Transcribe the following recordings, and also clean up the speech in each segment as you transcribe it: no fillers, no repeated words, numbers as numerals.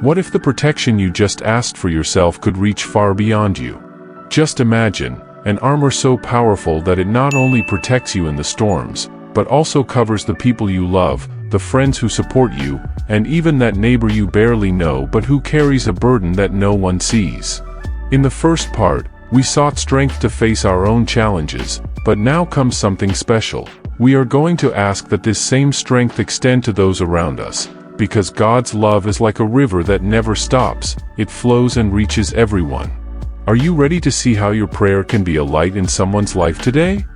What if the protection you just asked for yourself could reach far beyond you? Just imagine, an armor so powerful that it not only protects you in the storms, but also covers the people you love, the friends who support you, and even that neighbor you barely know but who carries a burden that no one sees. In the first part, we sought strength to face our own challenges, but now comes something special. We are going to ask that this same strength extend to those around us, because God's love is like a river that never stops, it flows and reaches everyone. Are you ready to see how your prayer can be a light in someone's life today?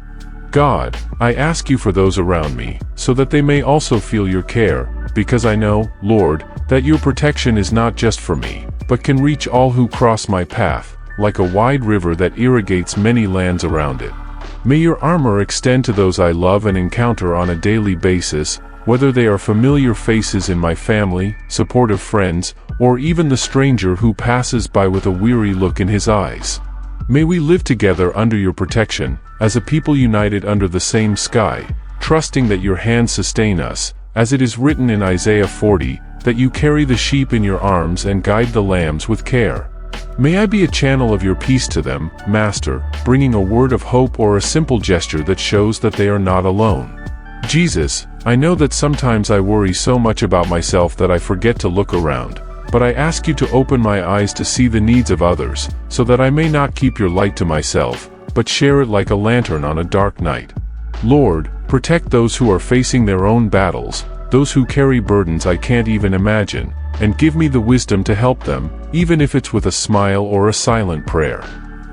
God, I ask you for those around me, so that they may also feel your care, because I know, Lord, that your protection is not just for me, but can reach all who cross my path, like a wide river that irrigates many lands around it. May your armor extend to those I love and encounter on a daily basis, whether they are familiar faces in my family, supportive friends, or even the stranger who passes by with a weary look in his eyes. May we live together under your protection, as a people united under the same sky, trusting that your hands sustain us, as it is written in Isaiah 40, that you carry the sheep in your arms and guide the lambs with care. May I be a channel of your peace to them, Master, bringing a word of hope or a simple gesture that shows that they are not alone. Jesus, I know that sometimes I worry so much about myself that I forget to look around, but I ask you to open my eyes to see the needs of others, so that I may not keep your light to myself, but share it like a lantern on a dark night. Lord, protect those who are facing their own battles, those who carry burdens I can't even imagine, and give me the wisdom to help them, even if it's with a smile or a silent prayer.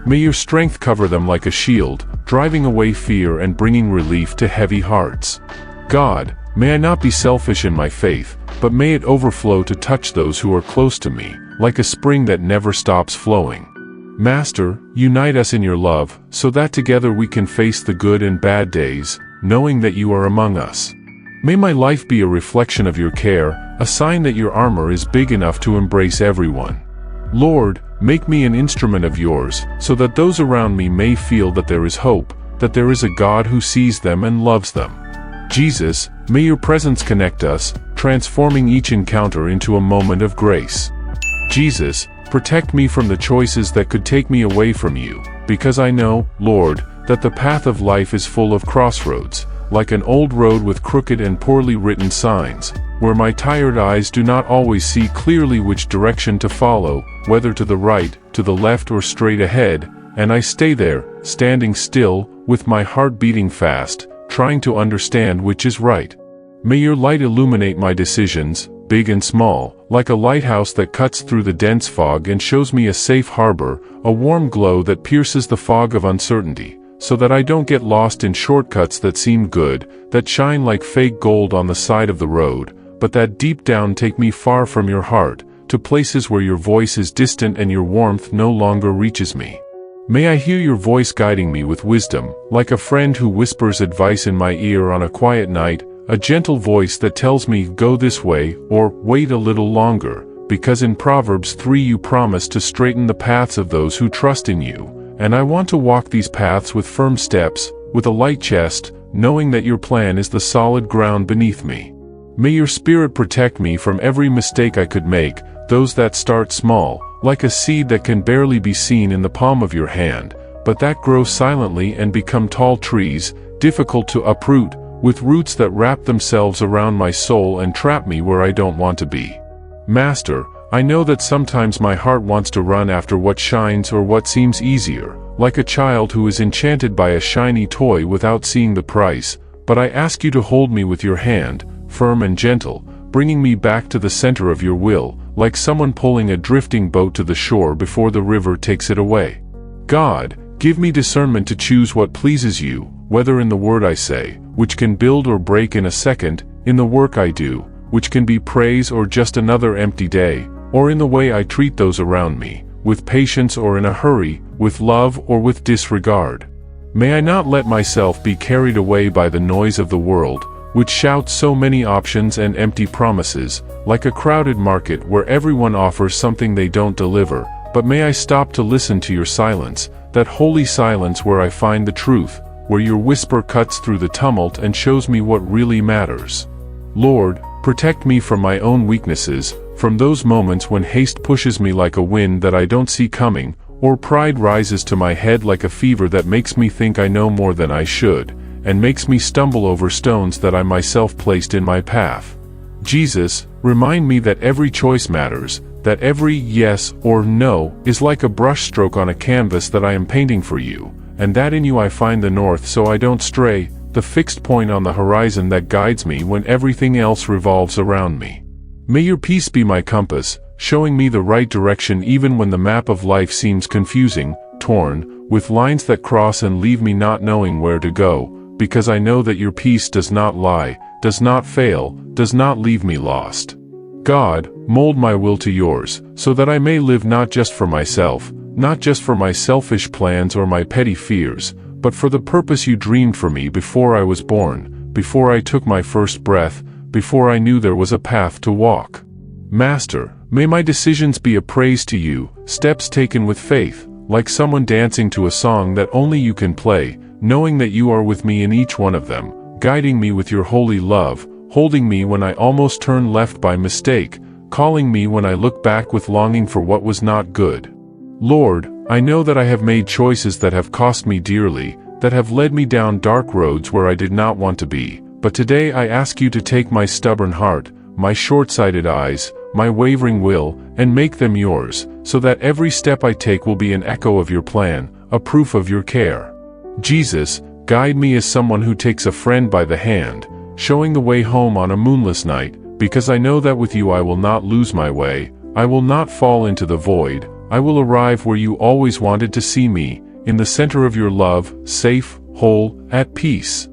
May your strength cover them like a shield, driving away fear and bringing relief to heavy hearts. God, may I not be selfish in my faith, but may it overflow to touch those who are close to me, like a spring that never stops flowing. Master, unite us in your love, so that together we can face the good and bad days, knowing that you are among us. May my life be a reflection of your care, a sign that your armor is big enough to embrace everyone. Lord, make me an instrument of yours, so that those around me may feel that there is hope, that there is a God who sees them and loves them. Jesus, may your presence connect us, transforming each encounter into a moment of grace. Jesus, protect me from the choices that could take me away from you, because I know, Lord, that the path of life is full of crossroads, like an old road with crooked and poorly written signs, where my tired eyes do not always see clearly which direction to follow, whether to the right, to the left or straight ahead, and I stay there, standing still, with my heart beating fast, trying to understand which is right. May your light illuminate my decisions, big and small, like a lighthouse that cuts through the dense fog and shows me a safe harbor, a warm glow that pierces the fog of uncertainty, so that I don't get lost in shortcuts that seem good, that shine like fake gold on the side of the road, but that deep down take me far from your heart, to places where your voice is distant and your warmth no longer reaches me. May I hear your voice guiding me with wisdom, like a friend who whispers advice in my ear on a quiet night, a gentle voice that tells me go this way, or wait a little longer, because in Proverbs 3 you promise to straighten the paths of those who trust in you, and I want to walk these paths with firm steps, with a light chest, knowing that your plan is the solid ground beneath me. May your Spirit protect me from every mistake I could make, those that start small, like a seed that can barely be seen in the palm of your hand, but that grow silently and become tall trees, difficult to uproot, with roots that wrap themselves around my soul and trap me where I don't want to be. Master, I know that sometimes my heart wants to run after what shines or what seems easier, like a child who is enchanted by a shiny toy without seeing the price, but I ask you to hold me with your hand, firm and gentle, bringing me back to the center of your will, like someone pulling a drifting boat to the shore before the river takes it away. God, give me discernment to choose what pleases you, whether in the word I say, which can build or break in a second, in the work I do, which can be praise or just another empty day, or in the way I treat those around me, with patience or in a hurry, with love or with disregard. May I not let myself be carried away by the noise of the world, which shouts so many options and empty promises, like a crowded market where everyone offers something they don't deliver, but may I stop to listen to your silence, that holy silence where I find the truth, where your whisper cuts through the tumult and shows me what really matters. Lord, Protect me from my own weaknesses, from those moments when haste pushes me like a wind that I don't see coming, or pride rises to my head like a fever that makes me think I know more than I should, and makes me stumble over stones that I myself placed in my path. Jesus, remind me that every choice matters, that every yes or no is like a brushstroke on a canvas that I am painting for you, and that in you I find the north so I don't stray, the fixed point on the horizon that guides me when everything else revolves around me. May your peace be my compass, showing me the right direction even when the map of life seems confusing, torn, with lines that cross and leave me not knowing where to go, because I know that your peace does not lie, does not fail, does not leave me lost. God, mold my will to yours, so that I may live not just for myself, not just for my selfish plans or my petty fears, but for the purpose you dreamed for me before I was born, before I took my first breath, before I knew there was a path to walk. Master, may my decisions be a praise to you, steps taken with faith, like someone dancing to a song that only you can play, knowing that you are with me in each one of them, guiding me with your holy love, holding me when I almost turn left by mistake, calling me when I look back with longing for what was not good. Lord, I know that I have made choices that have cost me dearly, that have led me down dark roads where I did not want to be, but today I ask you to take my stubborn heart, my short-sighted eyes, my wavering will, and make them yours, so that every step I take will be an echo of your plan, a proof of your care. Jesus, guide me as someone who takes a friend by the hand, showing the way home on a moonless night, because I know that with you I will not lose my way, I will not fall into the void, I will arrive where you always wanted to see me, in the center of your love, safe, whole, at peace.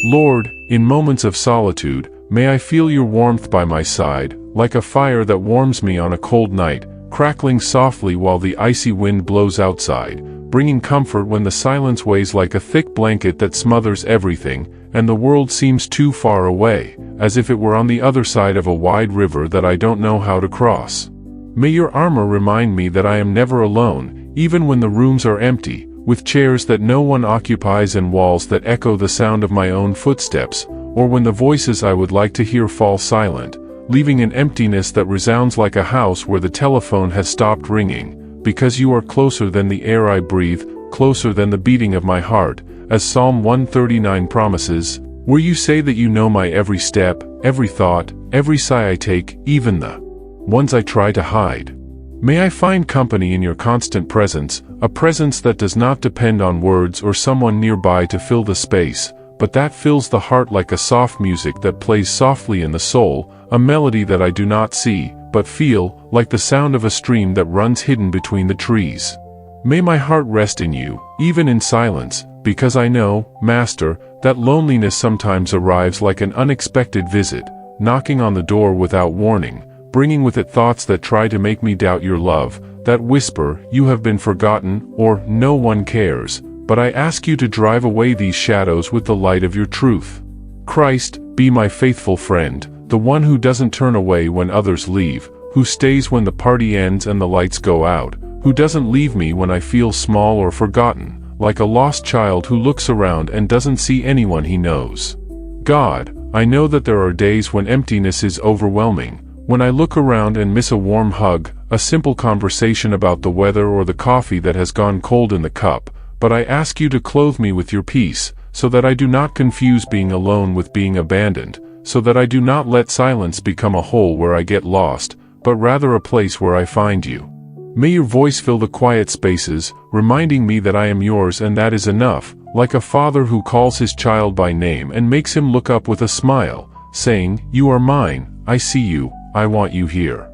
Lord, in moments of solitude, may I feel your warmth by my side, like a fire that warms me on a cold night, crackling softly while the icy wind blows outside, bringing comfort when the silence weighs like a thick blanket that smothers everything, and the world seems too far away, as if it were on the other side of a wide river that I don't know how to cross. May your armor remind me that I am never alone, even when the rooms are empty, with chairs that no one occupies and walls that echo the sound of my own footsteps, or when the voices I would like to hear fall silent, leaving an emptiness that resounds like a house where the telephone has stopped ringing, because you are closer than the air I breathe, closer than the beating of my heart, as Psalm 139 promises, where you say that you know my every step, every thought, every sigh I take, even the ones I try to hide. May I find company in your constant presence, a presence that does not depend on words or someone nearby to fill the space, but that fills the heart like a soft music that plays softly in the soul, a melody that I do not see, but feel, like the sound of a stream that runs hidden between the trees. May my heart rest in you, even in silence, because I know, Master, that loneliness sometimes arrives like an unexpected visit, knocking on the door without warning, bringing with it thoughts that try to make me doubt your love, that whisper, you have been forgotten, or no one cares, but I ask you to drive away these shadows with the light of your truth. Christ, be my faithful friend, the one who doesn't turn away when others leave, who stays when the party ends and the lights go out, who doesn't leave me when I feel small or forgotten, like a lost child who looks around and doesn't see anyone he knows. God, I know that there are days when emptiness is overwhelming, when I look around and miss a warm hug, a simple conversation about the weather or the coffee that has gone cold in the cup, but I ask you to clothe me with your peace, so that I do not confuse being alone with being abandoned, so that I do not let silence become a hole where I get lost, but rather a place where I find you. May your voice fill the quiet spaces, reminding me that I am yours and that is enough, like a father who calls his child by name and makes him look up with a smile, saying, you are mine, I see you, I want you here.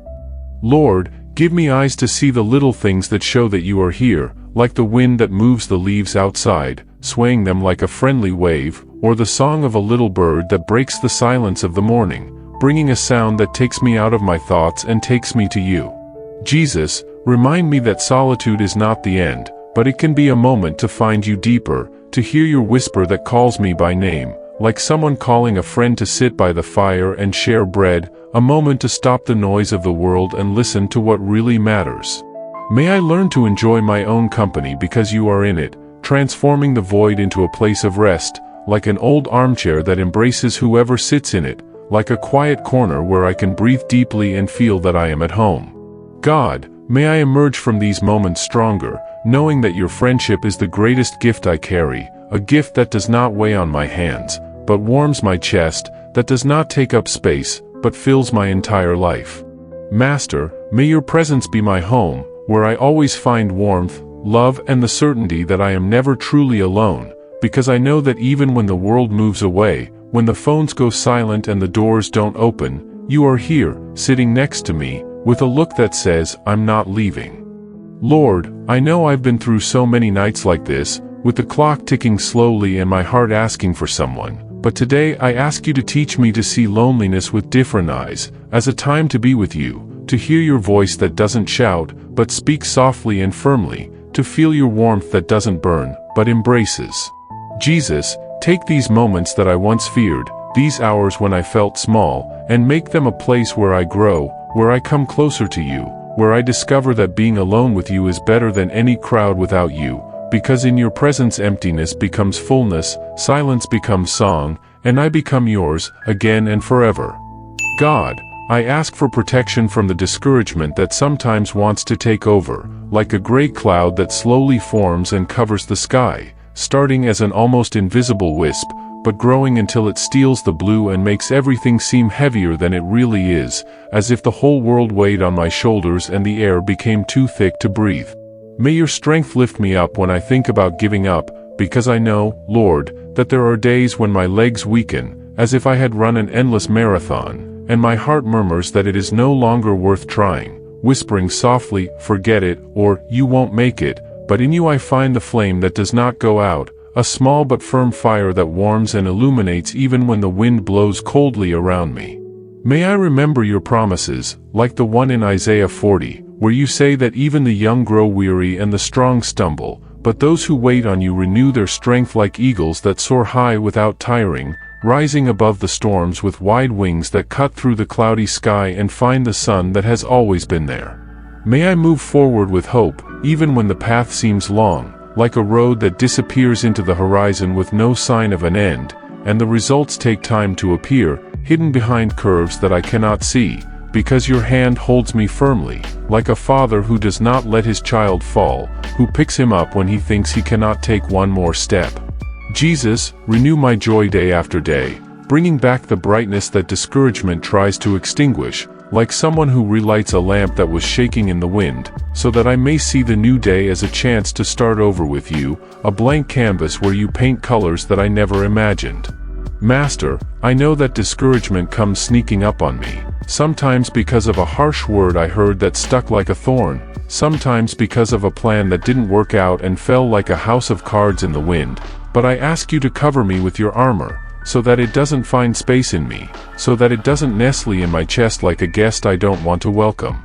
Lord, give me eyes to see the little things that show that you are here, like the wind that moves the leaves outside, swaying them like a friendly wave, or the song of a little bird that breaks the silence of the morning, bringing a sound that takes me out of my thoughts and takes me to you. Jesus, remind me that solitude is not the end, but it can be a moment to find you deeper, to hear your whisper that calls me by name, like someone calling a friend to sit by the fire and share bread, a moment to stop the noise of the world and listen to what really matters. May I learn to enjoy my own company because you are in it, transforming the void into a place of rest, like an old armchair that embraces whoever sits in it, like a quiet corner where I can breathe deeply and feel that I am at home. God, may I emerge from these moments stronger, knowing that your friendship is the greatest gift I carry, a gift that does not weigh on my hands, but warms my chest, that does not take up space, but fills my entire life. Master, may your presence be my home, where I always find warmth, love, and the certainty that I am never truly alone, because I know that even when the world moves away, when the phones go silent and the doors don't open, you are here, sitting next to me, with a look that says, I'm not leaving. Lord, I know I've been through so many nights like this, with the clock ticking slowly and my heart asking for someone, but today I ask you to teach me to see loneliness with different eyes, as a time to be with you, to hear your voice that doesn't shout, but speaks softly and firmly, to feel your warmth that doesn't burn, but embraces. Jesus, take these moments that I once feared, these hours when I felt small, and make them a place where I grow, where I come closer to you, where I discover that being alone with you is better than any crowd without you, because in your presence emptiness becomes fullness, silence becomes song, and I become yours, again and forever. God, I ask for protection from the discouragement that sometimes wants to take over, like a gray cloud that slowly forms and covers the sky, starting as an almost invisible wisp, but growing until it steals the blue and makes everything seem heavier than it really is, as if the whole world weighed on my shoulders and the air became too thick to breathe. May your strength lift me up when I think about giving up, because I know, Lord, that there are days when my legs weaken, as if I had run an endless marathon, and my heart murmurs that it is no longer worth trying, whispering softly, forget it, or, you won't make it, but in you I find the flame that does not go out, a small but firm fire that warms and illuminates even when the wind blows coldly around me. May I remember your promises, like the one in Isaiah 40, where you say that even the young grow weary and the strong stumble, but those who wait on you renew their strength like eagles that soar high without tiring, rising above the storms with wide wings that cut through the cloudy sky and find the sun that has always been there. May I move forward with hope, even when the path seems long, like a road that disappears into the horizon with no sign of an end, and the results take time to appear, hidden behind curves that I cannot see, because your hand holds me firmly, like a father who does not let his child fall, who picks him up when he thinks he cannot take one more step. Jesus, renew my joy day after day, bringing back the brightness that discouragement tries to extinguish, like someone who relights a lamp that was shaking in the wind, so that I may see the new day as a chance to start over with you, a blank canvas where you paint colors that I never imagined. Master, I know that discouragement comes sneaking up on me, sometimes because of a harsh word I heard that stuck like a thorn, sometimes because of a plan that didn't work out and fell like a house of cards in the wind, but I ask you to cover me with your armor, so that it doesn't find space in me, so that it doesn't nestle in my chest like a guest I don't want to welcome.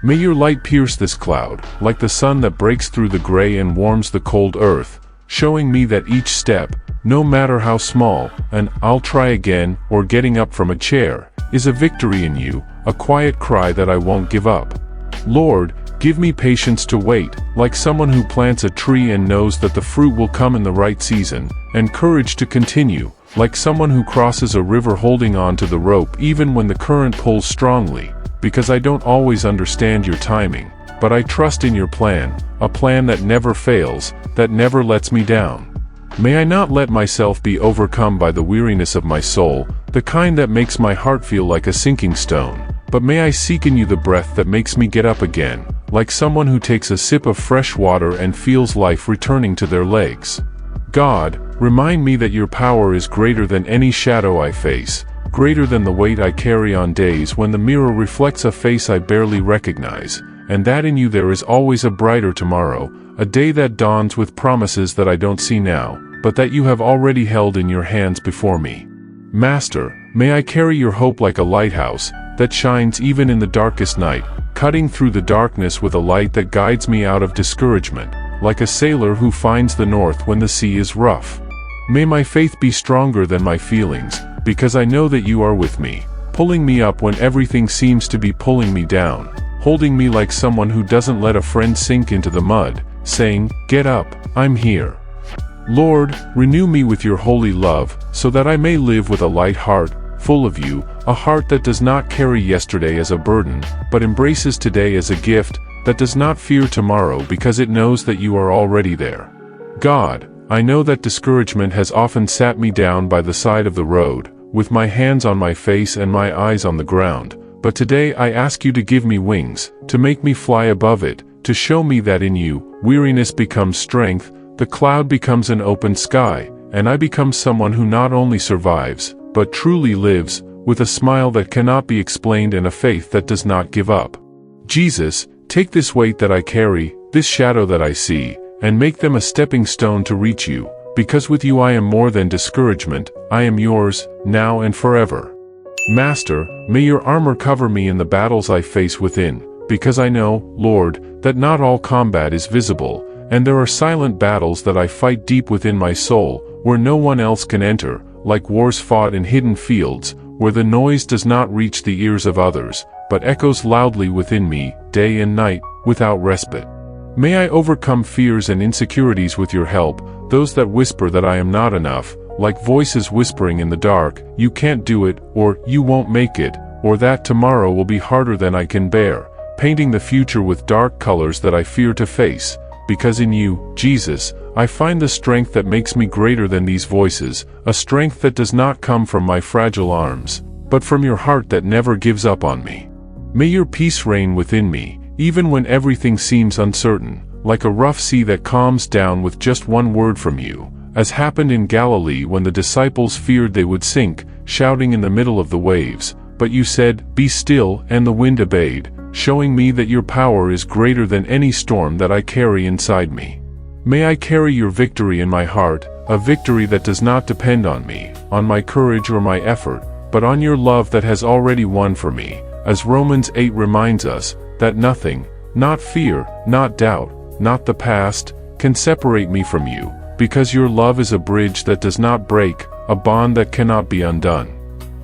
May your light pierce this cloud, like the sun that breaks through the gray and warms the cold earth, showing me that each step, no matter how small, an "I'll try again" or getting up from a chair, is a victory in you, a quiet cry that I won't give up. Lord, give me patience to wait, like someone who plants a tree and knows that the fruit will come in the right season, and courage to continue, like someone who crosses a river holding on to the rope even when the current pulls strongly, because I don't always understand your timing, but I trust in your plan, a plan that never fails, that never lets me down. May I not let myself be overcome by the weariness of my soul, the kind that makes my heart feel like a sinking stone, but may I seek in you the breath that makes me get up again, like someone who takes a sip of fresh water and feels life returning to their legs. God, remind me that your power is greater than any shadow I face, greater than the weight I carry on days when the mirror reflects a face I barely recognize, and that in you there is always a brighter tomorrow, a day that dawns with promises that I don't see now, but that you have already held in your hands before me. Master, may I carry your hope like a lighthouse, that shines even in the darkest night, cutting through the darkness with a light that guides me out of discouragement, like a sailor who finds the north when the sea is rough. May my faith be stronger than my feelings, because I know that you are with me, pulling me up when everything seems to be pulling me down, holding me like someone who doesn't let a friend sink into the mud, saying, "Get up, I'm here." Lord, renew me with your holy love, so that I may live with a light heart, full of you, a heart that does not carry yesterday as a burden, but embraces today as a gift, that does not fear tomorrow because it knows that you are already there. God, I know that discouragement has often sat me down by the side of the road, with my hands on my face and my eyes on the ground, but today I ask you to give me wings, to make me fly above it, to show me that in you, weariness becomes strength, the cloud becomes an open sky, and I become someone who not only survives, but truly lives, with a smile that cannot be explained and a faith that does not give up. Jesus, take this weight that I carry, this shadow that I see, and make them a stepping stone to reach you, because with you I am more than discouragement, I am yours, now and forever. Master, may your armor cover me in the battles I face within, because I know, Lord, that not all combat is visible, and there are silent battles that I fight deep within my soul, where no one else can enter, like wars fought in hidden fields, where the noise does not reach the ears of others, but echoes loudly within me, day and night, without respite. May I overcome fears and insecurities with your help, those that whisper that I am not enough, like voices whispering in the dark, you can't do it, or you won't make it, or that tomorrow will be harder than I can bear, painting the future with dark colors that I fear to face, because in you, Jesus, I find the strength that makes me greater than these voices, a strength that does not come from my fragile arms, but from your heart that never gives up on me. May your peace reign within me, even when everything seems uncertain, like a rough sea that calms down with just one word from you, as happened in Galilee when the disciples feared they would sink, shouting in the middle of the waves, but you said, "Be still," and the wind obeyed, showing me that your power is greater than any storm that I carry inside me. May I carry your victory in my heart, a victory that does not depend on me, on my courage or my effort, but on your love that has already won for me, as Romans 8 reminds us, that nothing, not fear, not doubt, not the past, can separate me from you, because your love is a bridge that does not break, a bond that cannot be undone.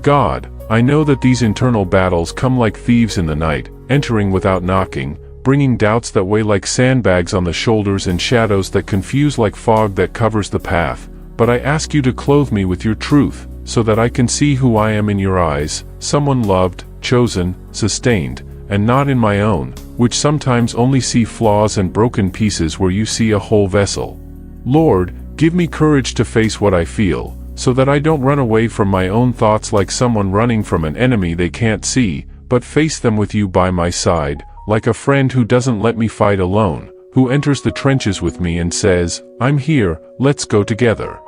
God, I know that these internal battles come like thieves in the night, entering without knocking, bringing doubts that weigh like sandbags on the shoulders and shadows that confuse like fog that covers the path, but I ask you to clothe me with your truth, so that I can see who I am in your eyes, someone loved, chosen, sustained, and not in my own, which sometimes only see flaws and broken pieces where you see a whole vessel. Lord, give me courage to face what I feel, so that I don't run away from my own thoughts like someone running from an enemy they can't see, but face them with you by my side, like a friend who doesn't let me fight alone, who enters the trenches with me and says, "I'm here, let's go together."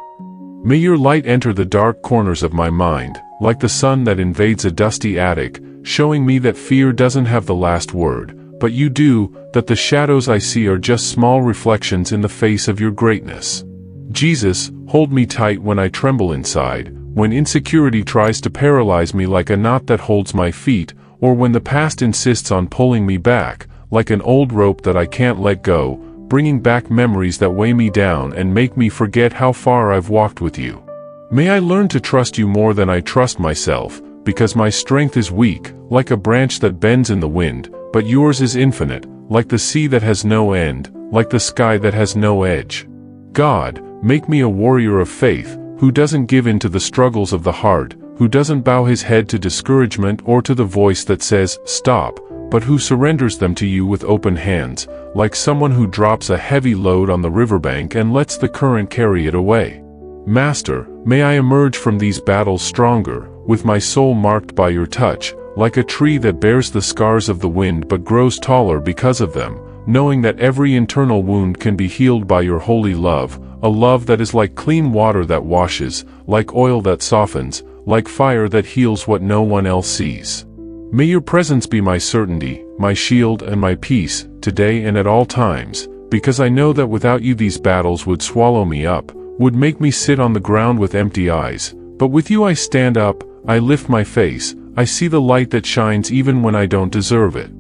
May your light enter the dark corners of my mind, like the sun that invades a dusty attic, showing me that fear doesn't have the last word, but you do, that the shadows I see are just small reflections in the face of your greatness. Jesus, hold me tight when I tremble inside, when insecurity tries to paralyze me like a knot that holds my feet, or when the past insists on pulling me back, like an old rope that I can't let go, bringing back memories that weigh me down and make me forget how far I've walked with you. May I learn to trust you more than I trust myself, because my strength is weak, like a branch that bends in the wind, but yours is infinite, like the sea that has no end, like the sky that has no edge. God, make me a warrior of faith, who doesn't give in to the struggles of the heart, who doesn't bow his head to discouragement or to the voice that says, "Stop," but who surrenders them to you with open hands, like someone who drops a heavy load on the riverbank and lets the current carry it away. Master, may I emerge from these battles stronger, with my soul marked by your touch, like a tree that bears the scars of the wind but grows taller because of them, knowing that every internal wound can be healed by your holy love, a love that is like clean water that washes, like oil that softens, like fire that heals what no one else sees. May your presence be my certainty, my shield and my peace, today and at all times, because I know that without you these battles would swallow me up, would make me sit on the ground with empty eyes, but with you I stand up, I lift my face, I see the light that shines even when I don't deserve it.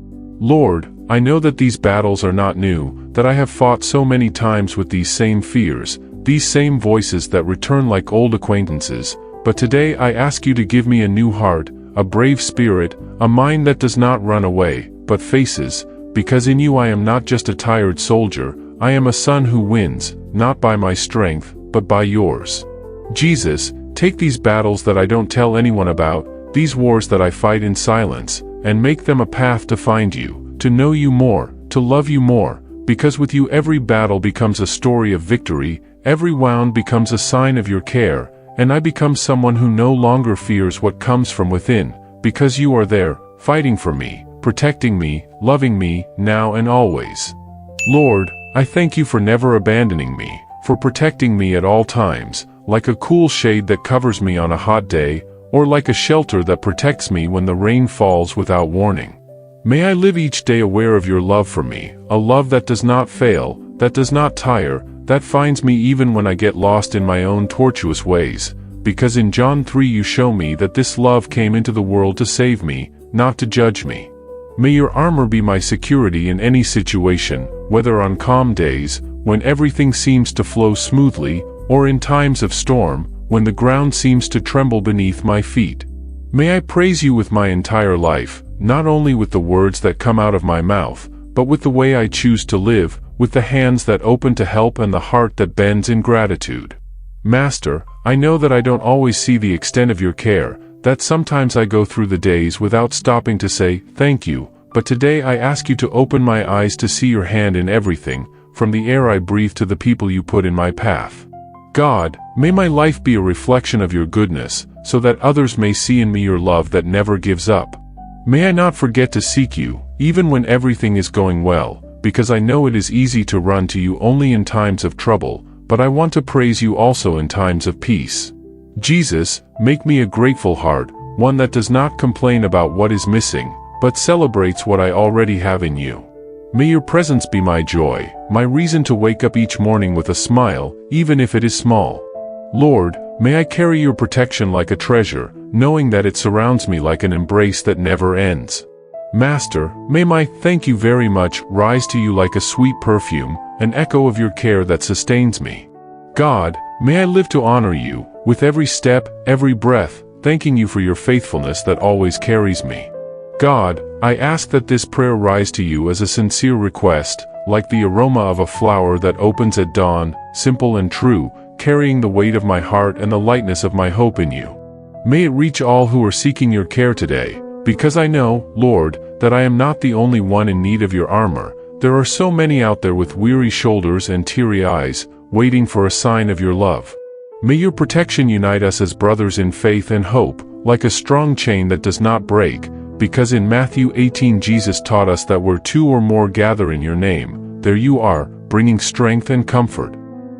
Lord, I know that these battles are not new, that I have fought so many times with these same fears, these same voices that return like old acquaintances, but today I ask you to give me a new heart, a brave spirit, a mind that does not run away, but faces, because in you I am not just a tired soldier, I am a son who wins, not by my strength, but by yours. Jesus, take these battles that I don't tell anyone about, these wars that I fight in silence, and make them a path to find you, to know you more, to love you more, because with you every battle becomes a story of victory, every wound becomes a sign of your care, and I become someone who no longer fears what comes from within, because you are there, fighting for me, protecting me, loving me, now and always. Lord, I thank you for never abandoning me, for protecting me at all times, like a cool shade that covers me on a hot day, or like a shelter that protects me when the rain falls without warning. May I live each day aware of your love for me, a love that does not fail, that does not tire, that finds me even when I get lost in my own tortuous ways, because in John 3 you show me that this love came into the world to save me, not to judge me. May your armor be my security in any situation, whether on calm days, when everything seems to flow smoothly, or in times of storm, when the ground seems to tremble beneath my feet. May I praise you with my entire life, not only with the words that come out of my mouth, but with the way I choose to live, with the hands that open to help and the heart that bends in gratitude. Master, I know that I don't always see the extent of your care, that sometimes I go through the days without stopping to say, thank you, but today I ask you to open my eyes to see your hand in everything, from the air I breathe to the people you put in my path. God, may my life be a reflection of your goodness, so that others may see in me your love that never gives up. May I not forget to seek you, even when everything is going well, because I know it is easy to run to you only in times of trouble, but I want to praise you also in times of peace. Jesus, make me a grateful heart, one that does not complain about what is missing, but celebrates what I already have in you. May your presence be my joy, my reason to wake up each morning with a smile, even if it is small. Lord, may I carry your protection like a treasure, knowing that it surrounds me like an embrace that never ends. Master, may my thank you very much rise to you like a sweet perfume, an echo of your care that sustains me. God, may I live to honor you, with every step, every breath, thanking you for your faithfulness that always carries me. God, I ask that this prayer rise to you as a sincere request, like the aroma of a flower that opens at dawn, simple and true, carrying the weight of my heart and the lightness of my hope in you. May it reach all who are seeking your care today, because I know, Lord, that I am not the only one in need of your armor. There are so many out there with weary shoulders and teary eyes, waiting for a sign of your love. May your protection unite us as brothers in faith and hope, like a strong chain that does not break, because in Matthew 18 Jesus taught us that where two or more gather in your name, there you are, bringing strength and comfort.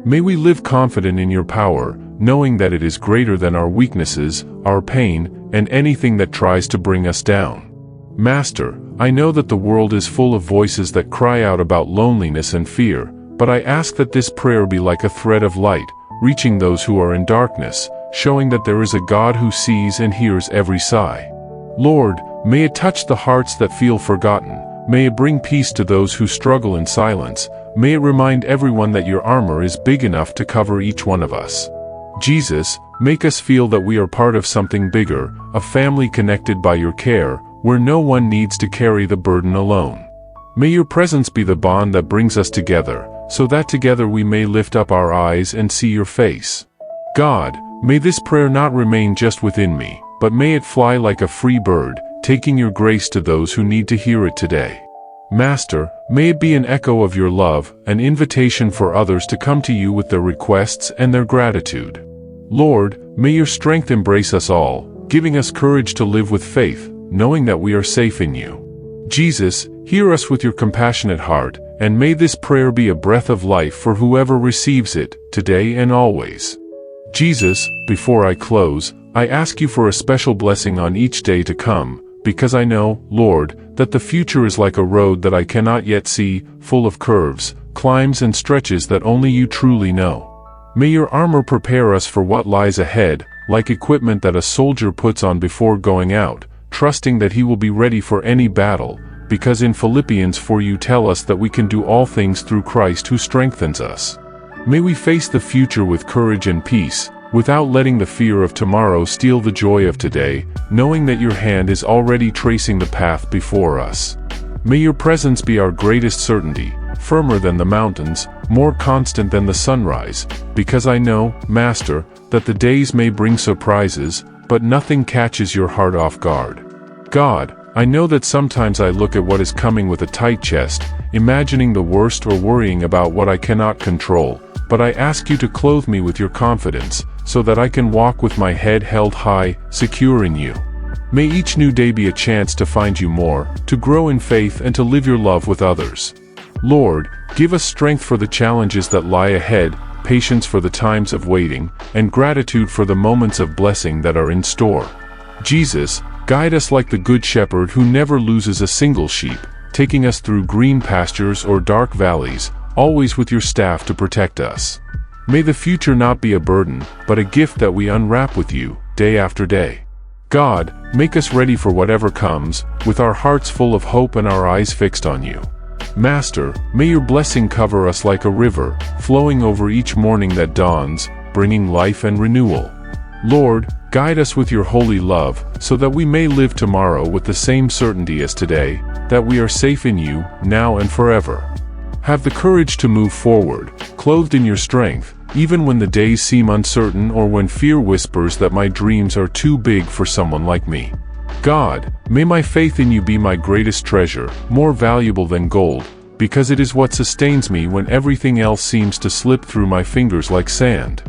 May we live confident in your power, knowing that it is greater than our weaknesses, our pain, and anything that tries to bring us down. Master, I know that the world is full of voices that cry out about loneliness and fear, but I ask that this prayer be like a thread of light, reaching those who are in darkness, showing that there is a God who sees and hears every sigh. Lord, may it touch the hearts that feel forgotten, may it bring peace to those who struggle in silence, may it remind everyone that your armor is big enough to cover each one of us. Jesus, make us feel that we are part of something bigger, a family connected by your care, where no one needs to carry the burden alone. May your presence be the bond that brings us together, so that together we may lift up our eyes and see your face. God, may this prayer not remain just within me, but may it fly like a free bird, taking your grace to those who need to hear it today. Master, may it be an echo of your love, an invitation for others to come to you with their requests and their gratitude. Lord, may your strength embrace us all, giving us courage to live with faith, knowing that we are safe in you. Jesus, hear us with your compassionate heart, and may this prayer be a breath of life for whoever receives it, today and always. Jesus, before I close, I ask you for a special blessing on each day to come, because I know, Lord, that the future is like a road that I cannot yet see, full of curves, climbs and stretches that only you truly know. May your armor prepare us for what lies ahead, like equipment that a soldier puts on before going out, trusting that he will be ready for any battle, because in Philippians 4 you tell us that we can do all things through Christ who strengthens us. May we face the future with courage and peace, without letting the fear of tomorrow steal the joy of today, knowing that your hand is already tracing the path before us. May your presence be our greatest certainty, firmer than the mountains, more constant than the sunrise, because I know, Master, that the days may bring surprises, but nothing catches your heart off guard. God, I know that sometimes I look at what is coming with a tight chest, imagining the worst or worrying about what I cannot control, but I ask you to clothe me with your confidence, so that I can walk with my head held high, secure in you. May each new day be a chance to find you more, to grow in faith and to live your love with others. Lord, give us strength for the challenges that lie ahead, patience for the times of waiting, and gratitude for the moments of blessing that are in store. Jesus, guide us like the Good Shepherd who never loses a single sheep, taking us through green pastures or dark valleys, always with your staff to protect us. May the future not be a burden, but a gift that we unwrap with you, day after day. God, make us ready for whatever comes, with our hearts full of hope and our eyes fixed on you. Master, may your blessing cover us like a river, flowing over each morning that dawns, bringing life and renewal. Lord, guide us with your holy love, so that we may live tomorrow with the same certainty as today, that we are safe in you, now and forever. Have the courage to move forward, clothed in your strength, even when the days seem uncertain or when fear whispers that my dreams are too big for someone like me. God, may my faith in you be my greatest treasure, more valuable than gold, because it is what sustains me when everything else seems to slip through my fingers like sand.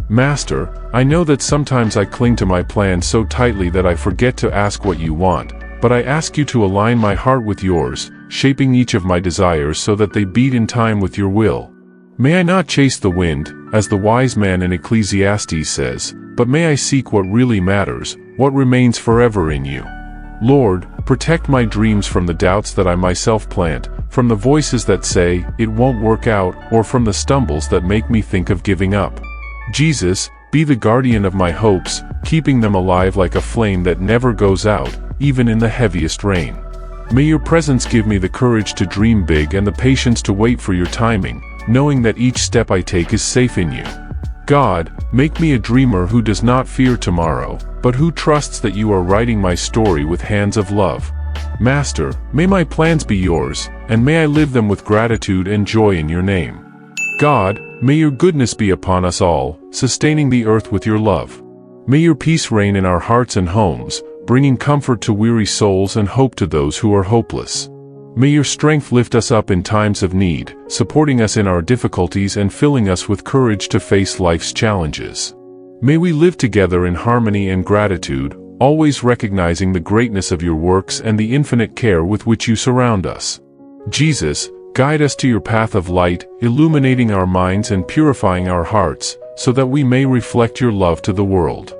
Master, I know that sometimes I cling to my plans so tightly that I forget to ask what you want, but I ask you to align my heart with yours, shaping each of my desires so that they beat in time with your will. May I not chase the wind, as the wise man in Ecclesiastes says, but may I seek what really matters, what remains forever in you. Lord, protect my dreams from the doubts that I myself plant, from the voices that say, it won't work out, or from the stumbles that make me think of giving up. Jesus, be the guardian of my hopes, keeping them alive like a flame that never goes out, even in the heaviest rain. May your presence give me the courage to dream big and the patience to wait for your timing, knowing that each step I take is safe in you. God, make me a dreamer who does not fear tomorrow, but who trusts that you are writing my story with hands of love. Master, may my plans be yours, and may I live them with gratitude and joy in your name. God, may your goodness be upon us all, sustaining the earth with your love. May your peace reign in our hearts and homes, bringing comfort to weary souls and hope to those who are hopeless. May your strength lift us up in times of need, supporting us in our difficulties and filling us with courage to face life's challenges. May we live together in harmony and gratitude, always recognizing the greatness of your works and the infinite care with which you surround us. Jesus, guide us to your path of light, illuminating our minds and purifying our hearts, so that we may reflect your love to the world.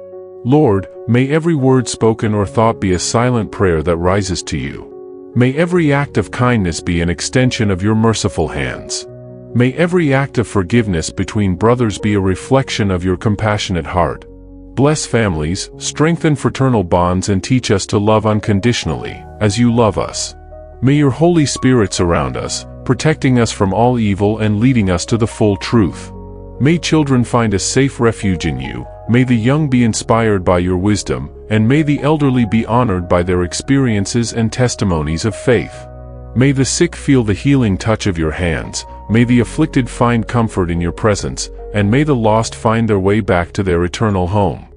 Lord, may every word spoken or thought be a silent prayer that rises to you. May every act of kindness be an extension of your merciful hands. May every act of forgiveness between brothers be a reflection of your compassionate heart. Bless families, strengthen fraternal bonds and teach us to love unconditionally, as you love us. May your Holy Spirit surround us, protecting us from all evil and leading us to the full truth. May children find a safe refuge in you, may the young be inspired by your wisdom, and may the elderly be honored by their experiences and testimonies of faith. May the sick feel the healing touch of your hands, may the afflicted find comfort in your presence, and may the lost find their way back to their eternal home.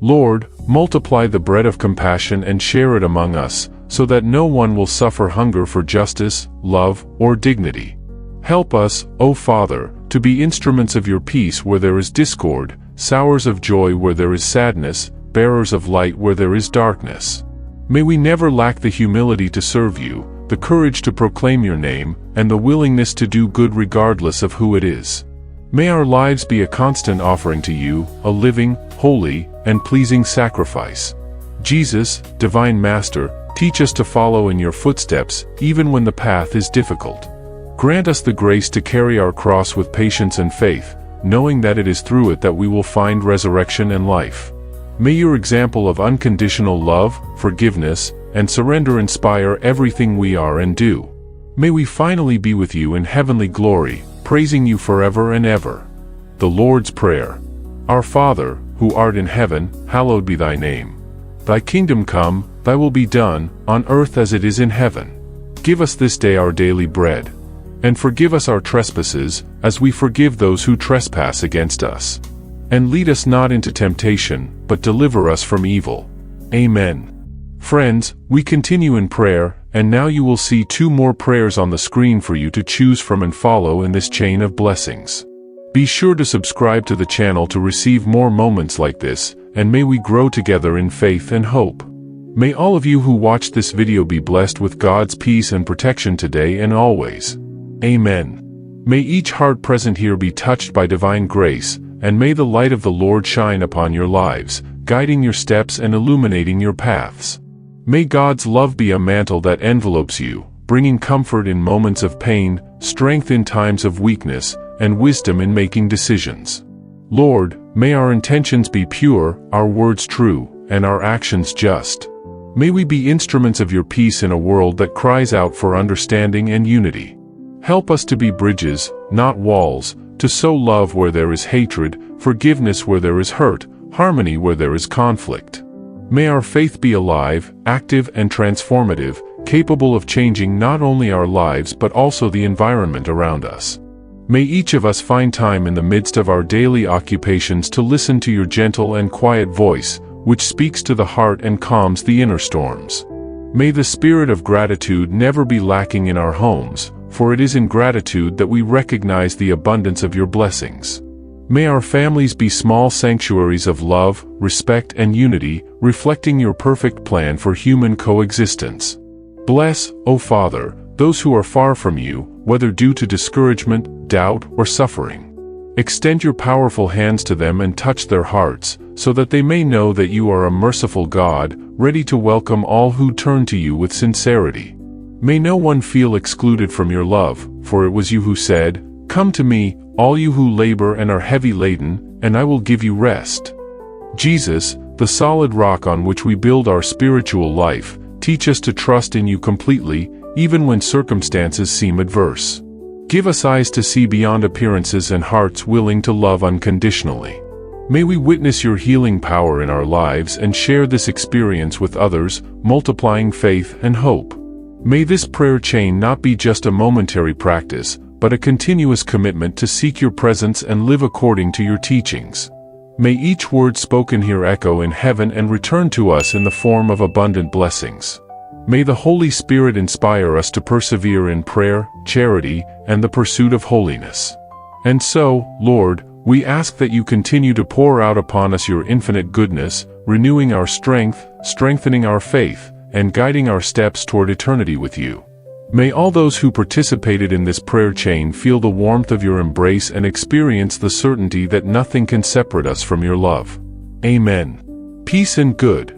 Lord, multiply the bread of compassion and share it among us, so that no one will suffer hunger for justice, love, or dignity. Help us, O Father, to be instruments of your peace where there is discord, sowers of joy where there is sadness, bearers of light where there is darkness. May we never lack the humility to serve you, the courage to proclaim your name, and the willingness to do good regardless of who it is. May our lives be a constant offering to you, a living, holy, and pleasing sacrifice. Jesus, Divine Master, teach us to follow in your footsteps, even when the path is difficult. Grant us the grace to carry our cross with patience and faith, knowing that it is through it that we will find resurrection and life. May your example of unconditional love, forgiveness, and surrender inspire everything we are and do. May we finally be with you in heavenly glory, praising you forever and ever. The Lord's Prayer. Our Father, who art in heaven, hallowed be thy name. Thy kingdom come, thy will be done, on earth as it is in heaven. Give us this day our daily bread. And forgive us our trespasses, as we forgive those who trespass against us. And lead us not into temptation, but deliver us from evil. Amen. Friends, we continue in prayer, and now you will see 2 more prayers on the screen for you to choose from and follow in this chain of blessings. Be sure to subscribe to the channel to receive more moments like this, and may we grow together in faith and hope. May all of you who watched this video be blessed with God's peace and protection today and always. Amen. May each heart present here be touched by divine grace, and may the light of the Lord shine upon your lives, guiding your steps and illuminating your paths. May God's love be a mantle that envelopes you, bringing comfort in moments of pain, strength in times of weakness, and wisdom in making decisions. Lord, may our intentions be pure, our words true, and our actions just. May we be instruments of your peace in a world that cries out for understanding and unity. Help us to be bridges, not walls, to sow love where there is hatred, forgiveness where there is hurt, harmony where there is conflict. May our faith be alive, active and transformative, capable of changing not only our lives but also the environment around us. May each of us find time in the midst of our daily occupations to listen to your gentle and quiet voice, which speaks to the heart and calms the inner storms. May the spirit of gratitude never be lacking in our homes, for it is in gratitude that we recognize the abundance of your blessings. May our families be small sanctuaries of love, respect, and unity, reflecting your perfect plan for human coexistence. Bless, O Father, those who are far from you, whether due to discouragement, doubt, or suffering. Extend your powerful hands to them and touch their hearts, so that they may know that you are a merciful God, ready to welcome all who turn to you with sincerity. May no one feel excluded from your love, for it was you who said, "Come to me, all you who labor and are heavy laden, and I will give you rest." Jesus, the solid rock on which we build our spiritual life, teach us to trust in you completely, even when circumstances seem adverse. Give us eyes to see beyond appearances and hearts willing to love unconditionally. May we witness your healing power in our lives and share this experience with others, multiplying faith and hope. May this prayer chain not be just a momentary practice, but a continuous commitment to seek your presence and live according to your teachings. May each word spoken here echo in heaven and return to us in the form of abundant blessings. May the Holy Spirit inspire us to persevere in prayer, charity, and the pursuit of holiness. And so, Lord, we ask that you continue to pour out upon us your infinite goodness, renewing our strength, strengthening our faith, and guiding our steps toward eternity with you. May all those who participated in this prayer chain feel the warmth of your embrace and experience the certainty that nothing can separate us from your love. Amen. Peace and good.